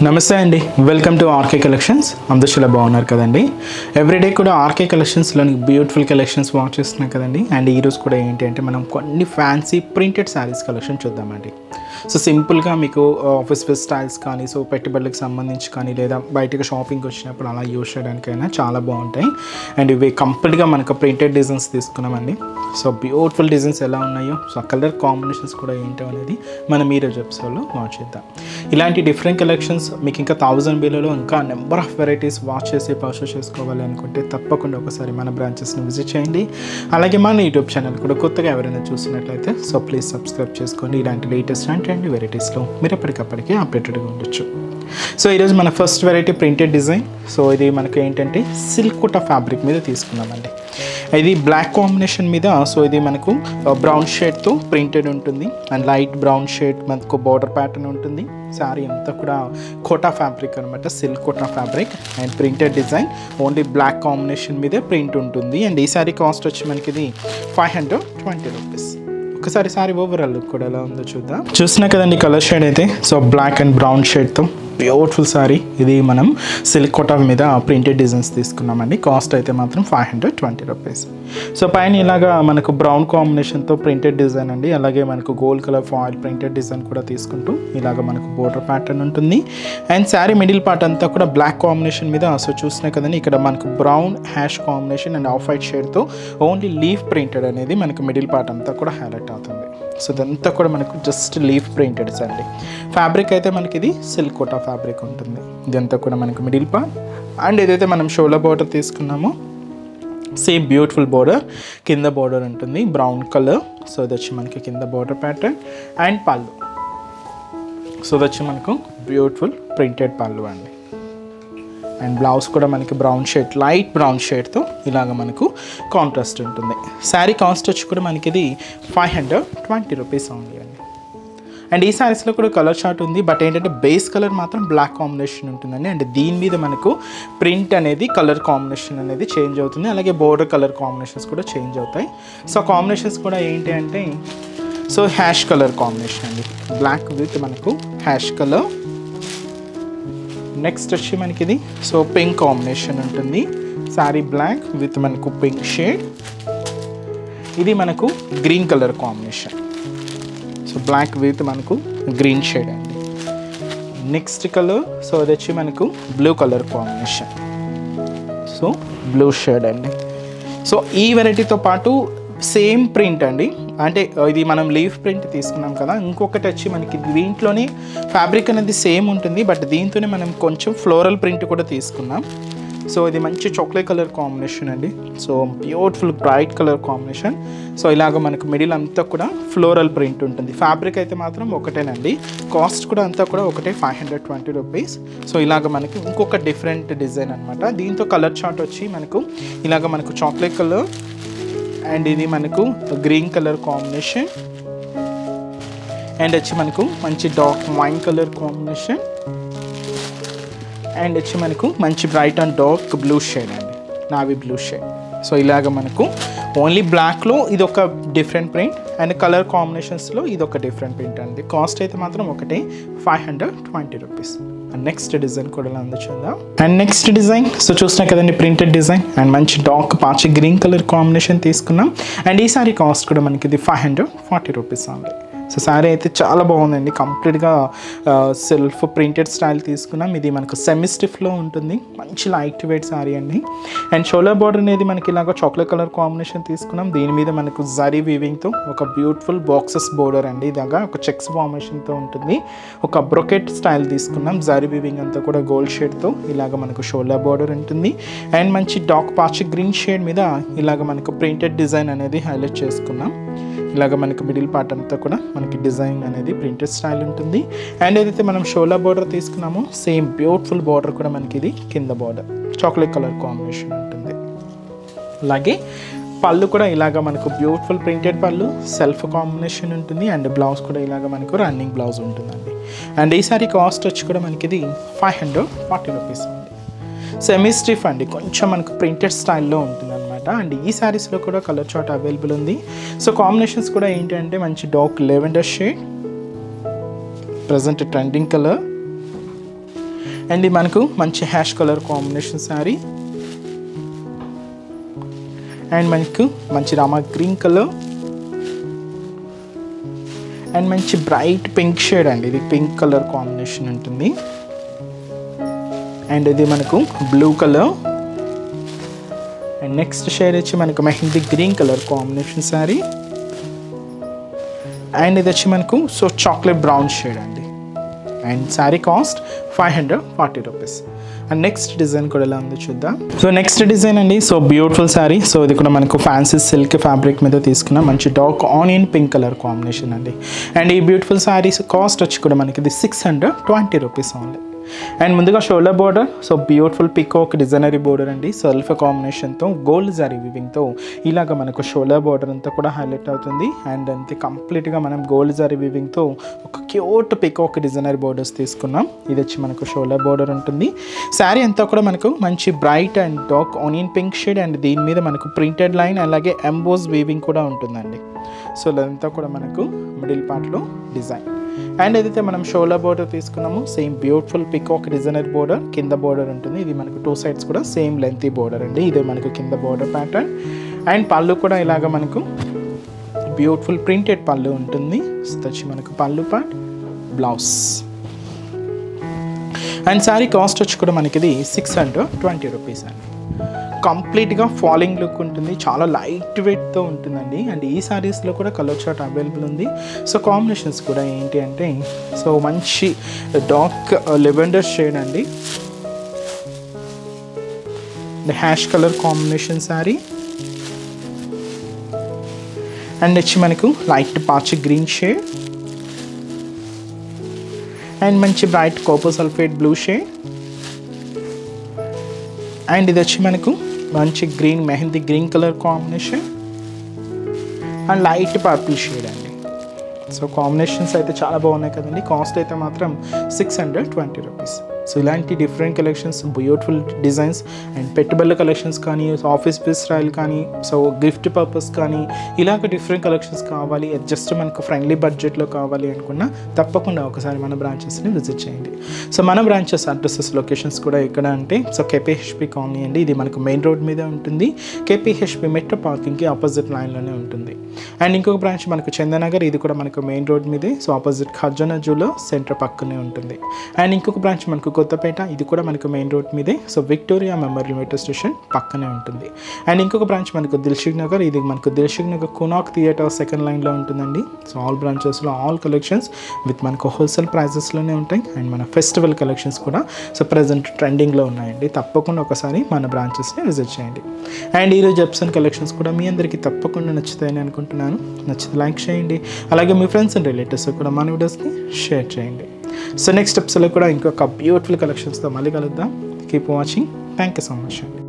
నమస్తే అండి, welcome to RK collections. అందరూ చాలా బాగున్నారు కదండి. ఎవ్రీడే కూడా ఆర్కే కలెక్షన్స్లోని బ్యూటిఫుల్ కలెక్షన్స్ వాచ్ చేస్తున్నాం కదండి. అండ్ ఈరోజు కూడా ఏంటి అంటే మనం కొన్ని ఫ్యాన్సీ ప్రింటెడ్ శారీస్ కలెక్షన్ చూద్దామండి. సో సింపుల్గా మీకు ఆఫీస్ వేర్ స్టైల్స్ కానీ, సో పెట్టుబడులకు సంబంధించి కానీ, లేదా బయటకు షాపింగ్కి వచ్చినప్పుడు అలా యూజ్ చేయడానికైనా చాలా బాగుంటాయి. అండ్ ఇవి కంప్లీట్గా మనకు ప్రింటెడ్ డిజైన్స్ తీసుకున్నామండి. సో బ్యూటిఫుల్ డిజైన్స్ ఎలా ఉన్నాయో, సో కలర్ కాంబినేషన్స్ కూడా ఏంటో అనేది మనం ఈరోజు ఎపిసోడ్లో వాచ్ చేద్దాం. ఇలాంటి డిఫరెంట్ కలెక్షన్స్ మీకు ఇంకా 1000 బిలోలో ఇంకా నెంబర్ ఆఫ్ వెరైటీస్ వాచ్ చేసి పర్చేస్ చేసుకోవాలి అనుకుంటే తప్పకుండా ఒకసారి మన బ్రాంచెస్ని విజిట్ చేయండి. అలాగే మన యూట్యూబ్ ఛానల్ కూడా కొత్తగా ఎవరైనా చూసినట్లయితే సో ప్లీజ్ సబ్స్క్రైబ్ చేసుకోండి. ఇలాంటి లేటెస్ట్ అండ్ వెరైటీస్లో మీరు ఎప్పటికప్పటికీ అప్డేటెడ్గా ఉండొచ్చు. సో ఈరోజు మన first variety printed design. So ఇది మనకు ఏంటంటే సిల్క్ కోటా ఫ్యాబ్రిక్ మీద తీసుకున్నామండి. ఇది బ్లాక్ కాంబినేషన్ మీద. సో ఇది మనకు బ్రౌన్ షేడ్తో ప్రింటెడ్ ఉంటుంది అండ్ లైట్ బ్రౌన్ షేడ్ మనకు బార్డర్ ప్యాటర్న్ ఉంటుంది. శారీ అంతా కూడా కోటా ఫ్యాబ్రిక్ అనమాట, silk Kota fabric and printed design. Only black combination మీదే ప్రింట్ ఉంటుంది. అండ్ ఈ శారీ కాస్ట్ వచ్చి మనకి ఇది 520 రూపీస్. ఒకసారి సారీ ఓవరాల్ లుక్ కూడా ఎలా ఉందో చూద్దాం. చూసినా కదండి కలర్ షేడ్ అయితే. సో బ్లాక్ అండ్ బ్రౌన్ షేడ్తో బ్యూటిఫుల్ సారీ. ఇది మనం సిల్క్ కోటా మీద ప్రింటెడ్ డిజైన్స్ తీసుకున్నామండి. కాస్ట్ అయితే మాత్రం 520 రూపీస్. సో పైన ఇలాగా మనకు బ్రౌన్ కాంబినేషన్తో ప్రింటెడ్ డిజైన్ అండి. అలాగే మనకు gold colour foil printed design కూడా తీసుకుంటూ ఇలాగ మనకు బోర్డర్ ప్యాటర్న్ ఉంటుంది. అండ్ శారీ మిడిల్ పార్ట్ అంతా కూడా బ్లాక్ కాంబినేషన్ మీద. సో చూసినా కదండి ఇక్కడ మనకు brown hash combination and off white షేడ్తో ఓన్లీ లీఫ్ ప్రింటెడ్ అనేది మనకు మిడిల్ పార్ట్ అంతా కూడా హైలైట్ అవుతుంది. సో ఇదంతా కూడా మనకు జస్ట్ లీఫ్ ప్రింటెడ్స్ అండి. ఫ్యాబ్రిక్ అయితే మనకి ఇది సిల్క్ కోటా ఫ్యాబ్రిక్ ఉంటుంది. ఇదంతా కూడా మనకు మిడిల్ పార్ట్. అండ్ ఏదైతే మనం షోల్డర్ బార్డర్ తీసుకున్నామో సేమ్ బ్యూటిఫుల్ బార్డర్, కింద బార్డర్ ఉంటుంది బ్రౌన్ కలర్. సో ఇది వచ్చి మనకి కింద బార్డర్ ప్యాటర్న్ అండ్ పళ్ళు. సో ఇది వచ్చి మనకు బ్యూటిఫుల్ ప్రింటెడ్ పళ్ళు అండి. అండ్ బ్లౌజ్ కూడా మనకి బ్రౌన్ షేడ్, లైట్ బ్రౌన్ షేడ్తో ఇలాగ మనకు కాంట్రాస్ట్ ఉంటుంది. శారీ కాస్ట్ వచ్చి కూడా మనకి ఇది 520 రూపీస్ ఓన్లీ అండి. అండ్ ఈ శారీస్లో కూడా కలర్ చార్ట్ ఉంది. బట్ ఏంటంటే బేస్ కలర్ మాత్రం బ్లాక్ కాంబినేషన్ ఉంటుందండి. అండ్ దీని మీద మనకు ప్రింట్ అనేది కలర్ కాంబినేషన్ అనేది చేంజ్ అవుతుంది. అలాగే బోర్డర్ కలర్ కాంబినేషన్స్ కూడా చేంజ్ అవుతాయి. సో కాంబినేషన్స్ కూడా ఏంటి అంటే సో హ్యాష్ కలర్ కాంబినేషన్ అండి. బ్లాక్ విత్ మనకు హ్యాష్ కలర్. నెక్స్ట్ వచ్చి మనకి ఇది సో పింక్ కాంబినేషన్ ఉంటుంది. శారీ బ్లాక్ విత్ మనకు పింక్ షేడ్. ఇది మనకు green colour combination. So black with మనకు గ్రీన్ షేడ్ అండి. నెక్స్ట్ కలర్ సో అది వచ్చి మనకు blue colour combination. So blue shade అండి. సో ఈ వెరైటీతో పాటు సేమ్ ప్రింట్ అండి. అంటే ఇది మనం లీఫ్ ప్రింట్ తీసుకున్నాం కదా, ఇంకొకటి వచ్చి మనకి దీంట్లోనే ఫ్యాబ్రిక్ అనేది సేమ్ ఉంటుంది. బట్ దీంతోనే మనం కొంచెం ఫ్లోరల్ ప్రింట్ కూడా తీసుకున్నాం. సో ఇది మంచి చాక్లెట్ కలర్ కాంబినేషన్ అండి. So beautiful bright colour combination. So ఇలాగ మనకు మిడిల్ అంతా కూడా ఫ్లోరల్ ప్రింట్ ఉంటుంది. ఫ్యాబ్రిక్ అయితే మాత్రం ఒకటేనండి. కాస్ట్ కూడా అంతా కూడా ఒకటే 520 రూపీస్. సో ఇలాగ మనకి ఇంకొక డిఫరెంట్ డిజైన్ అనమాట. దీంతో కలర్ చార్ట్ వచ్చి మనకు ఇలాగ మనకు చాక్లెట్ కలర్ అండ్ ఇది మనకు గ్రీన్ కలర్ కాంబినేషన్ అండ్ వచ్చి మనకు మంచి dark wine colour combination and వచ్చి మనకు మంచి bright and dark blue shade అండి, నావీ బ్లూ షేడ్. సో ఇలాగ మనకు ఓన్లీ బ్లాక్లో ఇది ఒక డిఫరెంట్ ప్రింట్ అండ్ కలర్ కాంబినేషన్స్లో ఇది ఒక డిఫరెంట్ ప్రింట్ అండి. కాస్ట్ అయితే మాత్రం ఒకటే 520 రూపీస్. అండ్ నెక్స్ట్ డిజైన్ కూడా అందుచుందాం. అండ్ నెక్స్ట్ డిజైన్ సో చూసినా కదండి ప్రింటెడ్ డిజైన్ అండ్ మంచి డార్క్ పాచి గ్రీన్ కలర్ కాంబినేషన్ తీసుకున్నాం. అండ్ ఈ సారీ కాస్ట్ కూడా మనకి ఇది 540 రూపీస్ అండి. సో శారీ అయితే చాలా బాగుందండి. కంప్లీట్గా సెల్ఫ్ ప్రింటెడ్ స్టైల్ తీసుకున్నాం. ఇది మనకు సెమీ స్టిఫ్లో ఉంటుంది. మంచి లైట్ వెయిట్ శారీ అండి. అండ్ షోల్డర్ బార్డర్ అనేది మనకి ఇలాగ చాక్లెట్ కలర్ కాంబినేషన్ తీసుకున్నాం. దీని మీద మనకు జరీ వీవింగ్తో ఒక బ్యూటిఫుల్ బాక్సెస్ బోర్డర్ అండి. ఇలాగా ఒక చెక్స్ ఫార్మేషన్తో ఉంటుంది. ఒక బ్రొకెట్ స్టైల్ తీసుకున్నాం. జరీ వీవింగ్ అంతా కూడా గోల్డ్ షేడ్తో ఇలాగ మనకు షోల్డర్ బార్డర్ ఉంటుంది. అండ్ మంచి డార్క్ పాచి గ్రీన్ షేడ్ మీద ఇలాగ మనకు ప్రింటెడ్ డిజైన్ అనేది హైలైట్ చేసుకున్నాం. ఇలాగ మనకి మిడిల్ పార్ట్ అంతా కూడా మనకి డిజైన్ అనేది ప్రింటెడ్ స్టైల్ ఉంటుంది. అండ్ ఏదైతే మనం షోల్డర్ బార్డర్ తీసుకున్నామో సేమ్ బ్యూటిఫుల్ బార్డర్ కూడా మనకి ఇది కింద బార్డర్ చాక్లెట్ కలర్ కాంబినేషన్ ఉంటుంది. అలాగే పళ్ళు కూడా ఇలాగ మనకు బ్యూటిఫుల్ ప్రింటెడ్ పళ్ళు సెల్ఫ్ కాంబినేషన్ ఉంటుంది. అండ్ బ్లౌజ్ కూడా ఇలాగ మనకు రన్నింగ్ బ్లౌజ్ ఉంటుందండి. అండ్ ఈ సారీ కాస్ట్ వచ్చి కూడా మనకి ఇది 540 రూపీస్ అండి. సెమీ స్టిఫ్ అండి, కొంచెం మనకు ప్రింటెడ్ స్టైల్లో ఉంటుంది అనమాట. అండ్ ఈ శారీస్లో కూడా కలర్ చార్ట్ అవైలబుల్ ఉంది. సో కాంబినేషన్స్ కూడా ఏంటి అంటే మంచి dark lavender shade, present trending colour, and ఇది మనకు మంచి hash colour combination sari. And మనకు మంచి రామా గ్రీన్ కలర్ అండ్ మంచి బ్రైట్ పింక్ షేడ్ అండి, ఇది పింక్ కలర్ కాంబినేషన్ ఉంటుంది. అండ్ ఇది మనకు blue colour. And next shade వచ్చి మనకు mehndi green colour combination sari. And ఇది వచ్చి మనకు సో చాక్లెట్ బ్రౌన్ షేడ్ అండి. And sari cost 540 rupees. And next design కూడా ఎలా ఉందో చూద్దాం. సో నెక్స్ట్ డిజైన్ అండి, సో బ్యూటిఫుల్ శారీ. సో ఇది కూడా మనకు ఫ్యాన్సీ సిల్క్ ఫ్యాబ్రిక్ మీద తీసుకున్న మంచి dark onion pink colour combination అండి. అండ్ ఈ బ్యూటిఫుల్ శారీస్ కాస్ట్ వచ్చి కూడా మనకి ఇది 620 రూపీస్ ఓన్లీ. అండ్ ముందుగా shoulder border, so beautiful peacock designery border అండి, సెల్ఫ్ కాంబినేషన్తో గోల్డ్ జరీ వీవింగ్తో ఇలాగ మనకు షోల్డర్ బోర్డర్ అంతా కూడా హైలైట్ అవుతుంది. అండ్ అంతే కంప్లీట్గా మనం గోల్డ్ జరీ వీవింగ్తో ఒక క్యూట్ పికాక్ డిజైనరీ బోర్డర్స్ తీసుకున్నాం. ఇది వచ్చి మనకు షోల్డర్ బోర్డర్ ఉంటుంది. శారీ అంతా కూడా మనకు మంచి bright and dark onion pink shade and దీని మీద మనకు ప్రింటెడ్ లైన్ అలాగే ఎంబోస్ వీవింగ్ కూడా ఉంటుందండి. సో ఇదంతా కూడా మనకు మిడిల్ పార్ట్లో డిజైన్. అండ్ ఏదైతే మనం షోల్డర్ బోర్డర్ తీసుకున్నామో same beautiful peacock designer border కింద బోర్డర్ ఉంటుంది. ఇది మనకు 2 సైడ్స్ కూడా సేమ్ లెంతీ బోర్డర్ అండి. ఇదే మనకు కింద బోర్డర్ ప్యాటర్న్. అండ్ పళ్ళు కూడా ఇలాగ మనకు బ్యూటిఫుల్ ప్రింటెడ్ పళ్ళు ఉంటుంది. వచ్చి మనకు పళ్ళు part, blouse. And sari cost వచ్చి కూడా మనకి ఇది 620 రూపీస్ అండి. కంప్లీట్గా ఫాలింగ్ లుక్ ఉంటుంది, చాలా లైట్ వెయిట్తో ఉంటుందండి. అండ్ ఈ శారీస్లో కూడా కలర్ చార్ట్ అవైలబుల్ ఉంది. సో కాంబినేషన్స్ కూడా ఏంటి అంటే సో మంచి డార్క్ లెవెండర్ షేడ్ అండి, hash colour combination sari. And వచ్చి మనకు లైట్ పాచి గ్రీన్ షేడ్ అండ్ మంచి bright copper sulphate blue shade. And ఇది వచ్చి మనకు మంచి green mehndi green colour combination and light purple shade అండి. సో కాంబినేషన్స్ అయితే చాలా బాగున్నాయి కదండి. కాస్ట్ అయితే మాత్రం 620 రూపీస్. సో ఇలాంటి different collections, beautiful designs and పెట్టుబడుల కలెక్షన్స్ కానీ, ఆఫీస్ బేస్ స్టైల్ కానీ, సో గిఫ్ట్ పర్పస్ కానీ ఇలాగ డిఫరెంట్ కలెక్షన్స్ కావాలి, జస్ట్ మనకు ఫ్రెండ్లీ బడ్జెట్లో కావాలి అనుకున్నా తప్పకుండా ఒకసారి మన బ్రాంచెస్ని విజిట్ చేయండి. సో మన బ్రాంచెస్ అడ్రసెస్ లొకేషన్స్ కూడా ఎక్కడ అంటే సో కేపీహెచ్పి కాలనీ అండి, ఇది మనకు మెయిన్ రోడ్ మీద ఉంటుంది. కేపీహెచ్పి మెట్రో పార్కింగ్కి ఆపోజిట్ లైన్లోనే ఉంటుంది. అండ్ ఇంకొక బ్రాంచ్ మనకు చందనగర్, ఇది కూడా మనకు మెయిన్ రోడ్ మీదే, సో ఆపోజిట్ ఖజానా జ్యువెలర్ సెంటర్ పక్కనే ఉంటుంది. అండ్ ఇంకొక బ్రాంచ్ మనకు కొత్తపేట, ఇది కూడా మనకు మెయిన్ రోడ్ మీదే, so Victoria memorial metro station పక్కనే ఉంటుంది. అండ్ ఇంకొక బ్రాంచ్ మనకు దిల్షుక్ నగర్, ఇది మనకు Dilsukhnagar Konark theatre second లైన్లో ఉంటుందండి. సో ఆల్ బ్రాంచెస్లో ఆల్ కలెక్షన్స్ విత్ మనకు హోల్సేల్ ప్రైజెస్లోనే ఉంటాయి. అండ్ మన ఫెస్టివల్ కలెక్షన్స్ కూడా సో ప్రజెంట్ ట్రెండింగ్లో ఉన్నాయండి. తప్పకుండా ఒకసారి మన బ్రాంచెస్ని విజిట్ చేయండి. అండ్ ఈరోజు ఎప్సన్ కలెక్షన్స్ కూడా మీ అందరికీ తప్పకుండా నచ్చుతాయని అనుకుంటున్నాను. నచ్చితే లైక్ చేయండి, అలాగే మీ ఫ్రెండ్స్ అండ్ రిలేటివ్స్ కూడా మన వీడియోస్ని షేర్ చేయండి. సో నెక్స్ట్ ఎపిసోడ్లో కూడా ఇంకొక బ్యూటిఫుల్ కలెక్షన్స్తో మళ్ళీ కలుద్దాం. Keep watching. Thank you so much అండి.